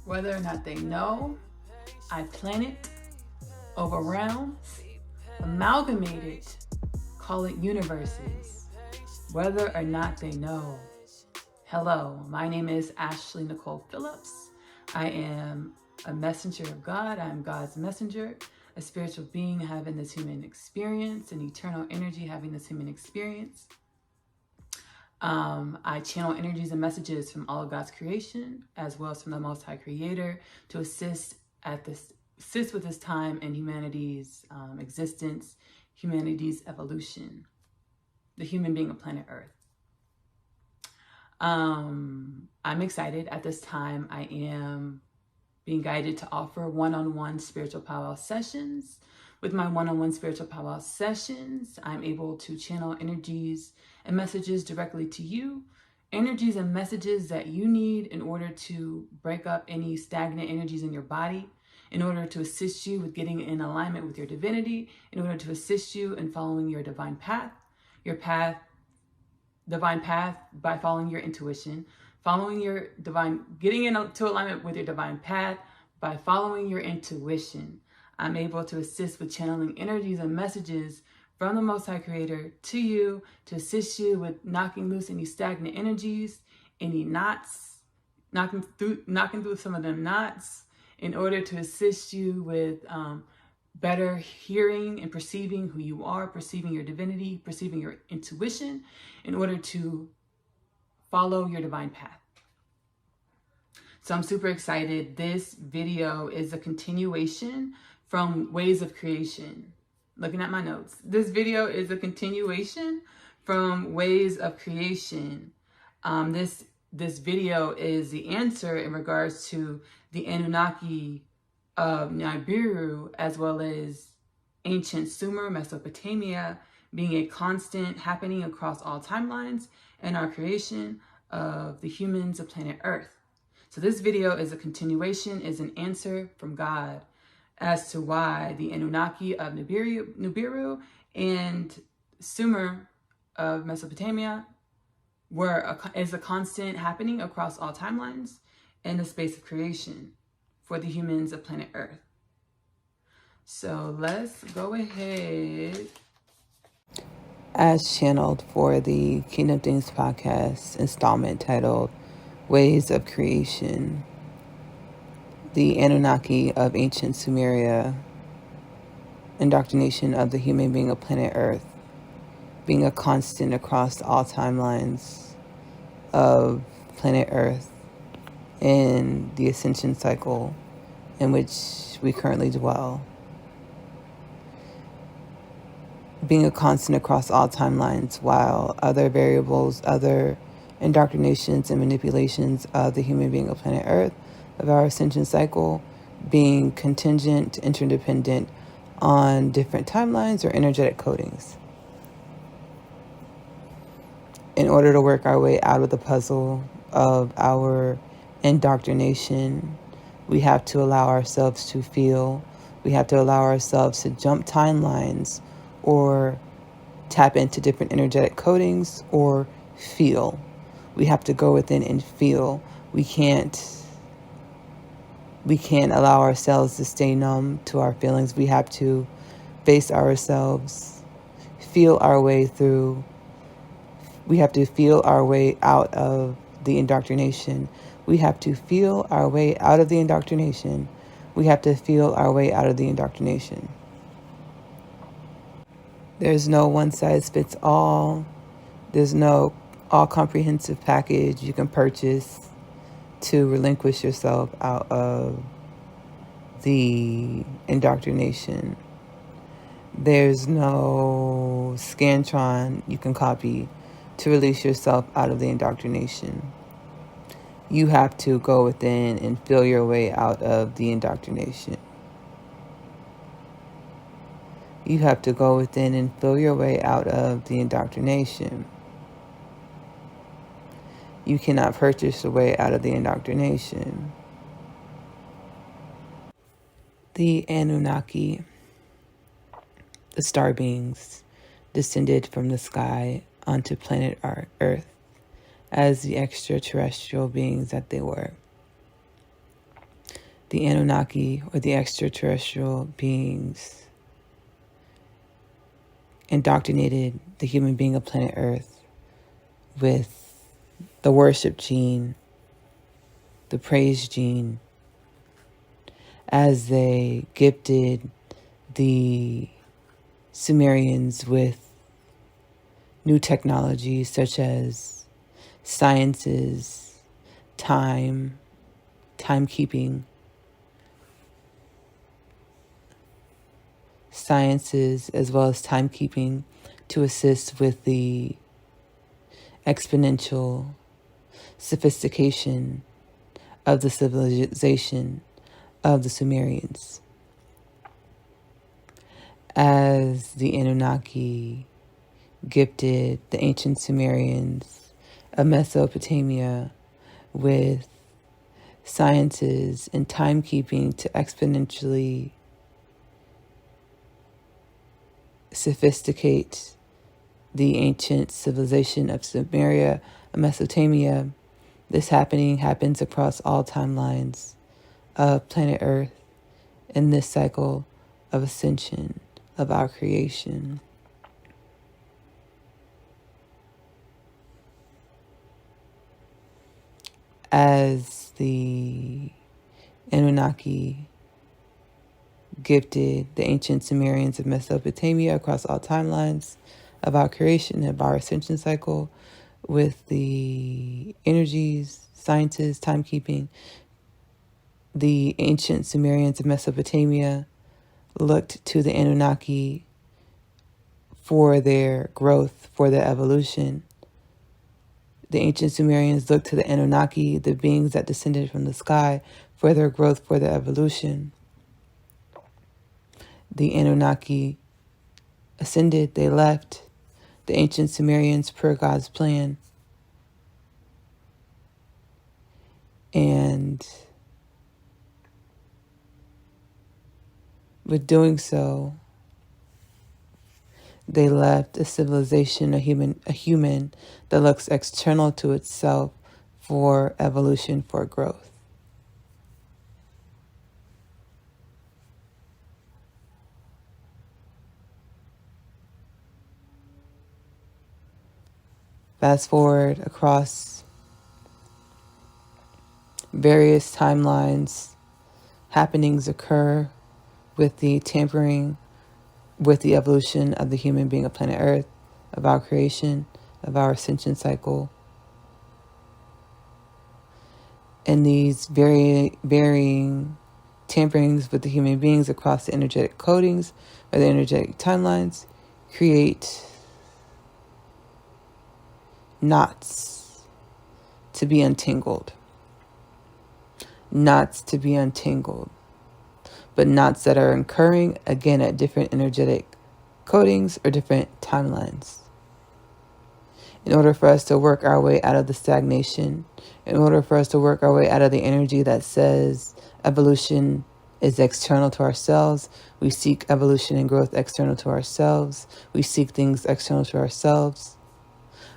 Whether or not they know, I planet over realms, amalgamated, call it universes. Whether or not they know. Hello, my name is Ashley Nicole Phillips. I am a messenger of God. I'm God's messenger, a spiritual being having this human experience, an eternal energy having this human experience. I channel energies and messages from all of God's creation, as well as from the Most High Creator, to assist with this time and humanity's existence, humanity's evolution, the human being of planet Earth. I'm excited. At this time, I am being guided to offer one-on-one spiritual powwow sessions. With my one-on-one spiritual powwow sessions, I'm able to channel energies and messages directly to you, energies and messages that you need in order to break up any stagnant energies in your body, in order to assist you with getting in alignment with your divinity, in order to assist you in following your divine path, divine path by following your intuition, getting into alignment with your divine path by following your intuition. I'm able to assist with channeling energies and messages from the Most High Creator to you to assist you with knocking loose any stagnant energies, any knots, knocking through some of them knots in order to assist you with better hearing and perceiving who you are, perceiving your divinity, perceiving your intuition in order to follow your divine path. So I'm super excited. This video is a continuation from Ways of Creation. Looking at my notes, this video is a continuation from Ways of Creation. This video is the answer in regards to the Annunaki of Nibiru, as well as ancient Sumer, Mesopotamia, being a constant happening across all timelines and our creation of the humans of planet Earth. So this video is a continuation, is an answer from God as to why the Annunaki of Nibiru and Sumer of Mesopotamia is a constant happening across all timelines in the space of creation for the humans of planet Earth. So let's go ahead. As channeled for the Kingdom Things podcast installment titled Ways of Creation, the Anunnaki of ancient Sumeria, indoctrination of the human being of planet Earth, being a constant across all timelines of planet Earth in the ascension cycle in which we currently dwell. Being a constant across all timelines, while other variables, other indoctrinations and manipulations of the human being of planet Earth, of our ascension cycle, being contingent, interdependent on different timelines or energetic codings. In order to work our way out of the puzzle of our indoctrination, we have to allow ourselves to feel. We have to allow ourselves to jump timelines or tap into different energetic codings or feel. We have to go within and feel. We can't allow ourselves to stay numb to our feelings. We have to face ourselves, feel our way through. We have to feel our way out of the indoctrination. We have to feel our way out of the indoctrination. We have to feel our way out of the indoctrination. There's no one size fits all. There's no all-comprehensive package you can purchase to relinquish yourself out of the indoctrination. There's no Scantron you can copy to release yourself out of the indoctrination. You have to go within and feel your way out of the indoctrination. You have to go within and feel your way out of the indoctrination. You cannot purchase the way out of the indoctrination. The Anunnaki, the star beings, descended from the sky onto planet Earth as the extraterrestrial beings that they were. the Anunnaki or the extraterrestrial beings indoctrinated the human being of planet Earth with the worship gene, the praise gene, as they gifted the Sumerians with new technologies such as sciences, timekeeping, sciences as well as timekeeping to assist with the exponential sophistication of the civilization of the Sumerians. As the Anunnaki gifted the ancient Sumerians of Mesopotamia with sciences and timekeeping to exponentially sophisticate the ancient civilization of Sumeria and Mesopotamia. This happens across all timelines of planet Earth in this cycle of ascension of our creation. As the Anunnaki gifted the ancient Sumerians of Mesopotamia across all timelines of our creation, of our ascension cycle, with the energies, sciences, timekeeping, the ancient Sumerians of Mesopotamia looked to the Anunnaki for their growth, for their evolution. The ancient Sumerians looked to the Anunnaki, the beings that descended from the sky, for their growth, for their evolution. The Anunnaki ascended, they left. The ancient Sumerians, per God's plan. And with doing so, they left a civilization, a human that looks external to itself for evolution, for growth. Fast forward across various timelines, happenings occur with the tampering with the evolution of the human being of planet Earth, of our creation, of our ascension cycle. And these varying tamperings with the human beings across the energetic codings or the energetic timelines create knots to be untangled. Knots to be untangled. But knots that are occurring, again, at different energetic codings or different timelines. In order for us to work our way out of the stagnation, in order for us to work our way out of the energy that says evolution is external to ourselves, we seek evolution and growth external to ourselves, we seek things external to ourselves.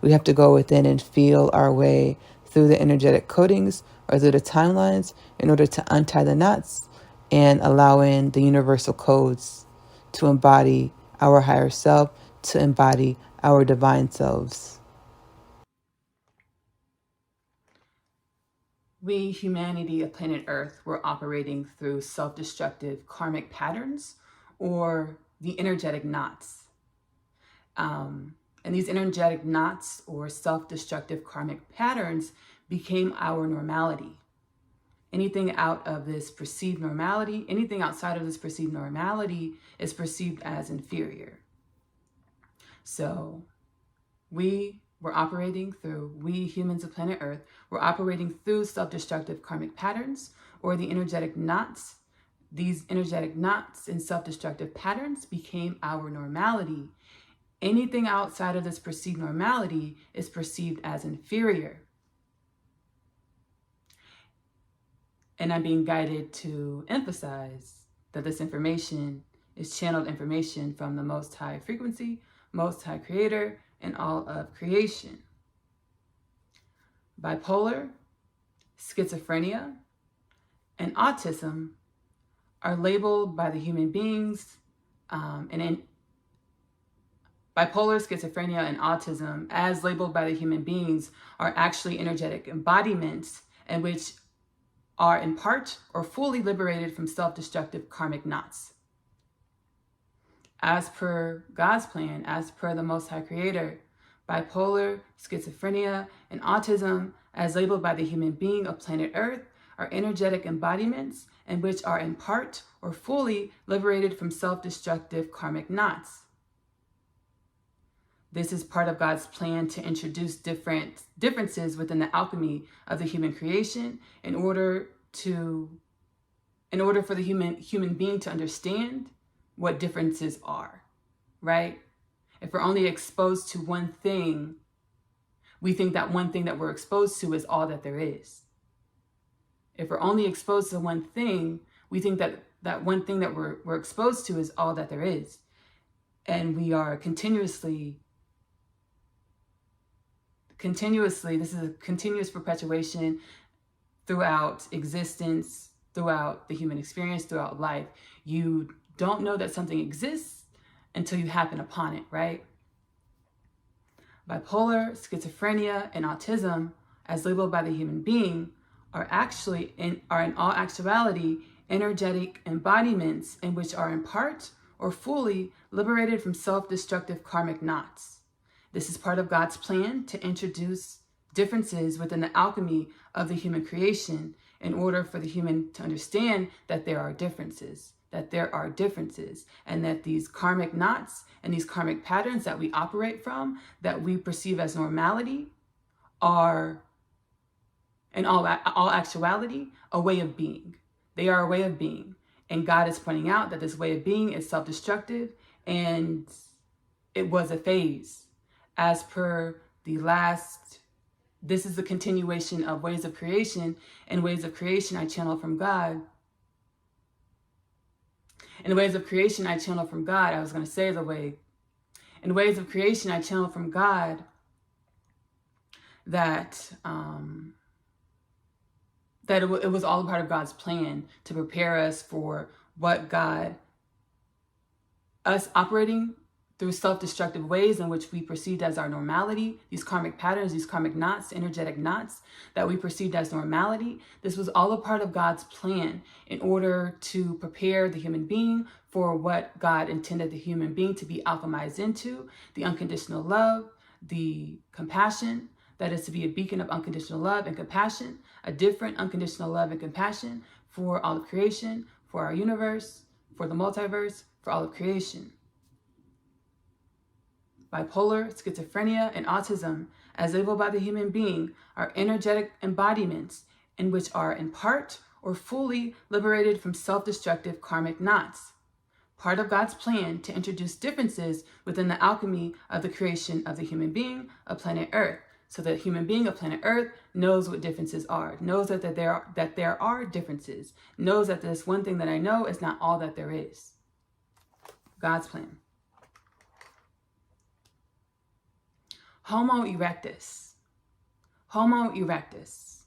We have to go within and feel our way through the energetic codings or through the timelines in order to untie the knots and allow in the universal codes to embody our higher self, to embody our divine selves. We, humanity of planet Earth, were operating through self-destructive karmic patterns or the energetic knots. And these energetic knots or self-destructive karmic patterns became our normality. Anything out of this perceived normality, anything outside of this perceived normality is perceived as inferior. So we humans of planet Earth, were operating through self-destructive karmic patterns or the energetic knots. These energetic knots and self-destructive patterns became our normality. Anything outside of this perceived normality is perceived as inferior. And I'm being guided to emphasize that this information is channeled information from the Most High Frequency, Most High Creator, and all of creation. Bipolar, schizophrenia, and autism are labeled by the human beings, and in bipolar, schizophrenia, and autism, as labeled by the human beings, are actually energetic embodiments in which are in part or fully liberated from self-destructive karmic knots. As per God's plan, as per the Most High Creator, bipolar, schizophrenia, and autism, as labeled by the human being of planet Earth, are energetic embodiments in which are in part or fully liberated from self-destructive karmic knots. This is part of God's plan to introduce differences within the alchemy of the human creation in order for the human being to understand what differences are, right? If we're only exposed to one thing, we think that one thing that we're exposed to is all that there is. If we're only exposed to one thing, we think that that one thing that we're exposed to is all that there is. And we are continuously, this is a continuous perpetuation throughout existence, throughout the human experience, throughout life. You don't know that something exists until you happen upon it, right? Bipolar, schizophrenia, and autism, as labeled by the human being, are in all actuality energetic embodiments in which are in part or fully liberated from self-destructive karmic knots. This is part of God's plan to introduce differences within the alchemy of the human creation in order for the human to understand that there are differences, and that these karmic knots and these karmic patterns that we operate from, that we perceive as normality, are in all actuality a way of being. They are a way of being. And God is pointing out that this way of being is self-destructive, and it was a phase. As per this is the continuation of ways of creation, and ways of creation I channel from God. In ways of creation I channel from God, I was going to say the way. In ways of creation I channel from God that it was all a part of God's plan to prepare us for us operating through self-destructive ways in which we perceived as our normality, these karmic patterns, these karmic knots, energetic knots that we perceived as normality. This was all a part of God's plan in order to prepare the human being for what God intended the human being to be alchemized into, the unconditional love, the compassion, that is to be a beacon of unconditional love and compassion, a different unconditional love and compassion for all of creation, for our universe, for the multiverse, for all of creation. Bipolar, schizophrenia, and autism, as labeled by the human being, are energetic embodiments in which are in part or fully liberated from self-destructive karmic knots. Part of God's plan to introduce differences within the alchemy of the creation of the human being of planet Earth, so that the human being of planet Earth knows what differences are, knows that there are differences, knows that this one thing that I know is not all that there is. God's plan. Homo erectus. Homo erectus.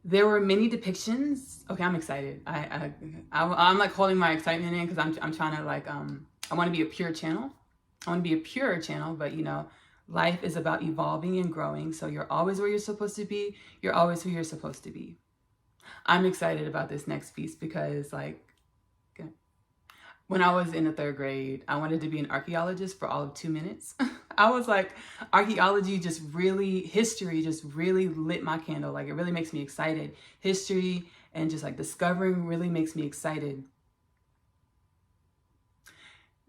There were many depictions. Okay, I'm excited. I'm like holding my excitement in because I'm trying to I want to be a pure channel. I want to be a pure channel, but life is about evolving and growing. So you're always where you're supposed to be. You're always who you're supposed to be. I'm excited about this next piece because when I was in the 3rd grade, I wanted to be an archaeologist for all of 2 minutes. I was like, history just really lit my candle. Like, it really makes me excited. History and just discovering really makes me excited.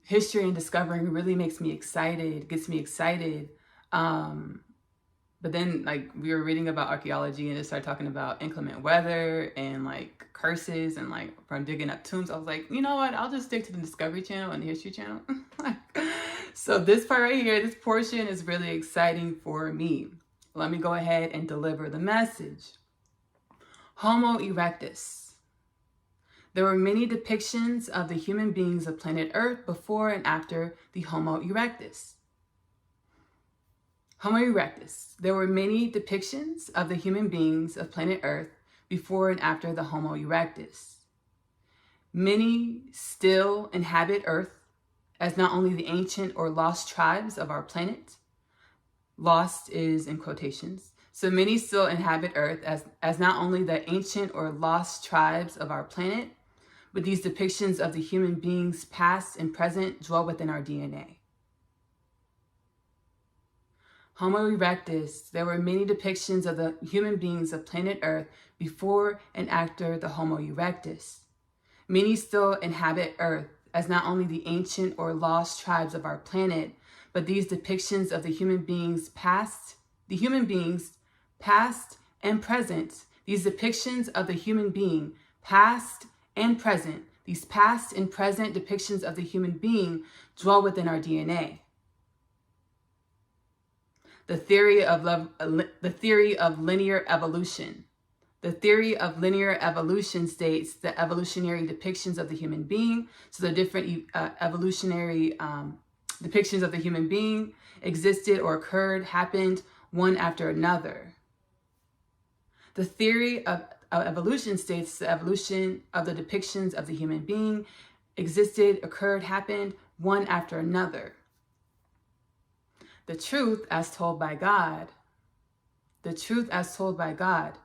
History and discovering really makes me excited, gets me excited. But then we were reading about archaeology and it started talking about inclement weather and curses and from digging up tombs. I was like, you know what? I'll just stick to the Discovery Channel and the History Channel. So this part right here, this portion is really exciting for me. Let me go ahead and deliver the message. Homo erectus. There were many depictions of the human beings of planet Earth before and after the Homo erectus. Homo erectus. There were many depictions of the human beings of planet Earth before and after the Homo erectus. Many still inhabit Earth as not only the ancient or lost tribes of our planet, lost is in quotations, so many still inhabit Earth as not only the ancient or lost tribes of our planet, but these depictions of the human beings past and present dwell within our DNA. Homo erectus, there were many depictions of the human beings of planet Earth before and after the Homo erectus. Many still inhabit Earth as not only the ancient or lost tribes of our planet, but these depictions of the human beings past and present, these depictions of the human being past and present, these past and present depictions of the human being dwell within our DNA. The theory of linear evolution. The theory of linear evolution states that evolutionary depictions of the human being, so the different evolutionary depictions of the human being existed or occurred, happened one after another. The theory of evolution states the evolution of the depictions of the human being existed, occurred, happened one after another. The truth as told by God. The truth as told by God.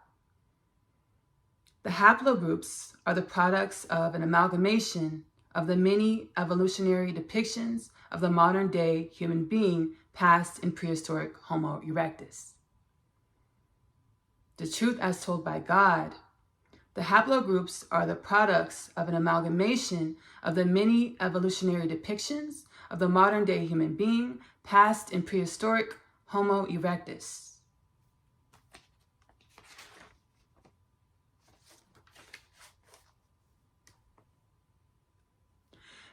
The haplogroups are the products of an amalgamation of the many evolutionary depictions of the modern day human being past in prehistoric Homo erectus. The truth as told by God. The haplogroups are the products of an amalgamation of the many evolutionary depictions of the modern day human being past in prehistoric Homo erectus.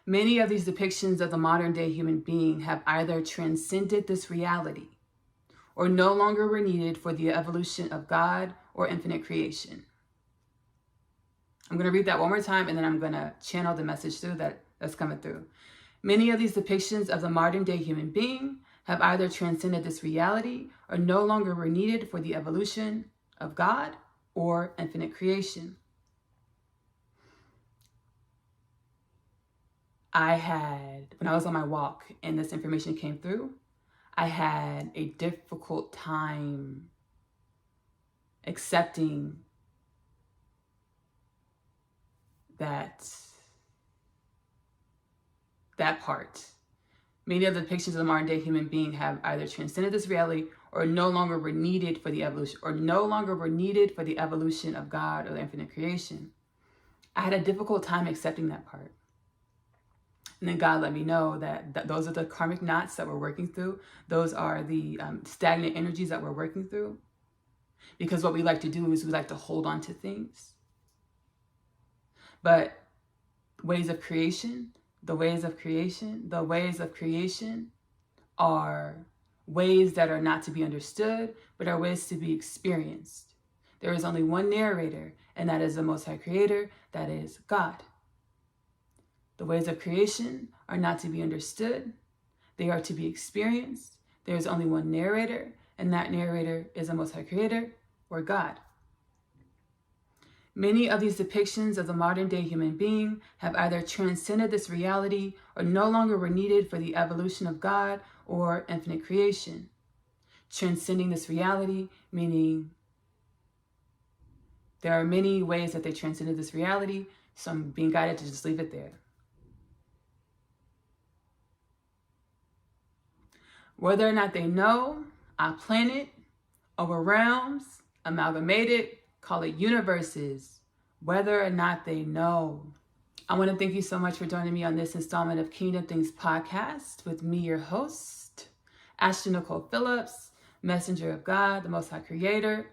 Many of these depictions of the modern day human being have either transcended this reality or no longer were needed for the evolution of God or infinite creation. I'm going to read that one more time and then I'm going to channel the message through that's coming through. Many of these depictions of the modern day human being have either transcended this reality or no longer were needed for the evolution of God or infinite creation. When I was on my walk and this information came through, I had a difficult time accepting that part. Many of the depictions of the modern day human being have either transcended this reality or no longer were needed for the evolution, of God or the infinite creation. I had a difficult time accepting that part. And then God let me know that those are the karmic knots that we're working through. Those are the stagnant energies that we're working through. Because what we like to do is we like to hold on to things. But the ways of creation are ways that are not to be understood, but are ways to be experienced. There is only one narrator, and that is the Most High Creator, that is God. The ways of creation are not to be understood. They are to be experienced. There is only one narrator, and that narrator is the Most High Creator, or God. Many of these depictions of the modern day human being have either transcended this reality or no longer were needed for the evolution of God or infinite creation. Transcending this reality, meaning there are many ways that they transcended this reality, so I'm being guided to just leave it there. Whether or not they know, our planet, over realms, amalgamated, call it universes, whether or not they know. I want to thank you so much for joining me on this installment of Kingdom Things Podcast with me, your host, Ashley Nicole Phillips, messenger of God, the Most High Creator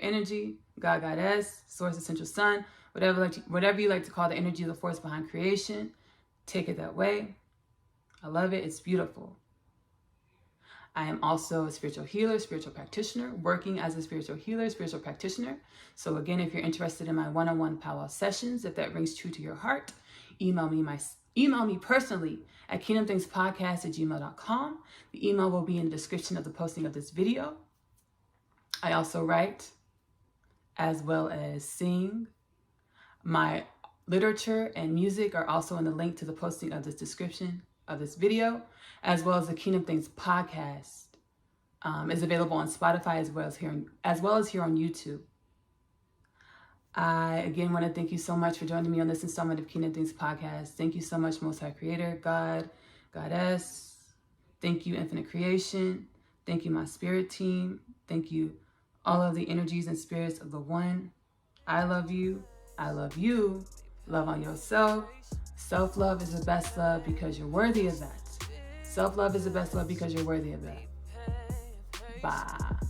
energy, God, Goddess, Source, Essential Sun, whatever you like to call the energy of the force behind creation. Take it that way. I love it. It's beautiful. I am also a spiritual healer, spiritual practitioner, working as a spiritual healer, spiritual practitioner. So again, if you're interested in my one-on-one powwow sessions, if that rings true to your heart, email me personally at kingdomthingspodcast@gmail.com. The email will be in the description of the posting of this video. I also write as well as sing. My literature and music are also in the link to the posting of this description of this video, as well as the Kingdom Things podcast is available on Spotify as well as here on YouTube. I again want to thank you so much for joining me on this installment of Kingdom Things podcast. Thank you so much, Most High Creator, God, Goddess. Thank you, Infinite Creation. Thank you, my spirit team. Thank you, all of the energies and spirits of the One. I love you. I love you. Love on yourself. Self-love is the best love because you're worthy of that. Self-love is the best love because you're worthy of that. Bye.